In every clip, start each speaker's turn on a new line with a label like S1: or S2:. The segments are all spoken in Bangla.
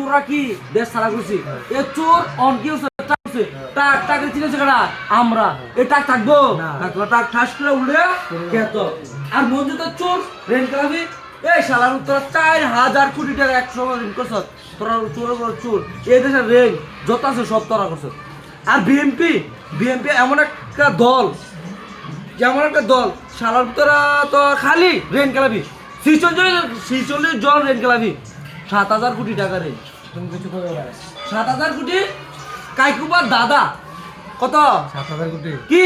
S1: চোররা কি দেশ সারা করছি এ চোর অন কি হচ্ছে টাক টাকে চিনেছে কারা আমরা এ টাক থাকবো টাক ঠাস করে উঠে খেত আর মঞ্জুদের চোর রেন কালাবি এই শালার তোরা 4000 কোটি টাকা 100 ঋণ করছ তোরা চোর এই দেশের রেন যত আছে সব তোরা করছ আর বিএনপি এমন একটা দল শালার তোরা তো খালি রেন কালাবি 46 জন রেন কালাবি 7000 কোটি টাকা রে
S2: তুমি কিছু করে
S1: 7000 কোটি কাইকুবার দাদা কত
S2: 7000 কোটি
S1: কি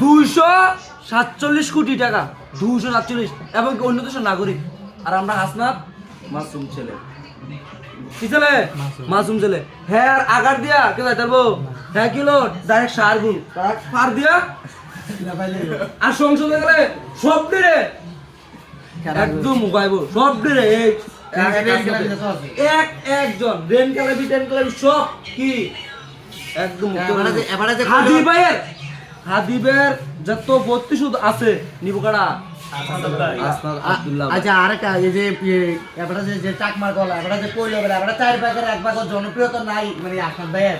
S1: 247 কোটি টাকা 247 এবং অন্য দেশের নাগরিক আর আমরা হাসনাত মাসুম ছেলে কি ছেলে মাসুম ছেলে হ্যাঁ আর আগার দিয়া কে যাই পারবো হ্যাঁ কিলো ডাইরেক্ট সার গুণ ফার দিয়া আর সংসদে গেলে সব দিরে একদম উগাইবো সব দিরে একজন রেন কালাবি টেন কালাবি সব কি একদম হাদিবের যত প্রতিশোধ আছে নিবকাড়া
S2: আচ্ছা আরেকটা এই যে এবারে যে চাকমার গলা এবারে যে কইলো বলে এবারে 4 ভাগের 1 ভাগ জনপ্রিয়তা নাই মানে আসাদ ভাইয়ের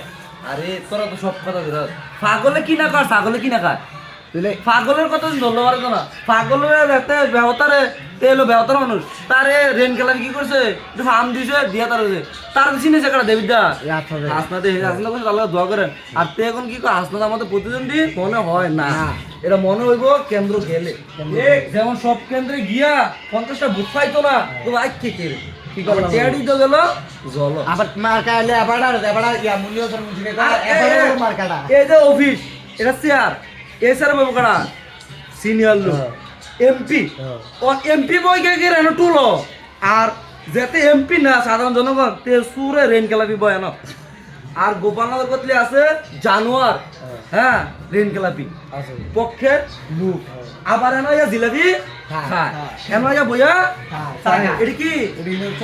S1: আরে তোরা তো সব কথা দিরাস পাগলে কি না কর ছাগলে কি না খায় তুই পাগলের কথা ধন্যবাদ না পাগলের দেখতে ব্যবতারে তেলো ব্যবতার মানুষ তারে রেন কালাবি কি করছে একটু ফার্ম দিছে দিয়া তার চিনেছে কারা দেবিদা হাসনাতে হাসনা করে তাহলে দোয়া করেন আর তে এখন কি করে হাসনাতে আমাদের প্রতিদ্বন্দ্বী মনে হয় না এটা মনে হইব কেন্দ্র গেলে যেমন সব কেন্দ্রে গিয়া 50টা বুথ পাইতো না তো আই কে কি করে টেডি তো গেল জল
S2: আবার মার্কা এলে এবারে ইয়া মূল্য ধর্ম দিলে এবারে মার্কাটা
S1: এই যে অফিস এটা চেয়ার এসআর বাবু কারা সিনিয়র লোক এমপি ও এমপি বই কে রেনো টুলো আর যেতে এমপি না সাধারণ জনগণ তে সুরে রেন কালাপি বয় না আর গোপালনগর কতলি আছে জানোয়ার হ্যাঁ রেন কালাপি পক্ষের মুখ আবার এনো ইয়া জিলাপি খায় এনো ইয়া বইয়া এটা কি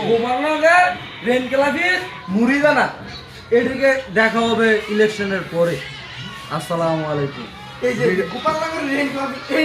S1: গোপালনগর রেন কালাপি মুড়ি দানা এদিকে দেখা হবে ইলেকশনের পরে আসসালামু আলাইকুম এই যে গোপালনগর রেন কালাপি এই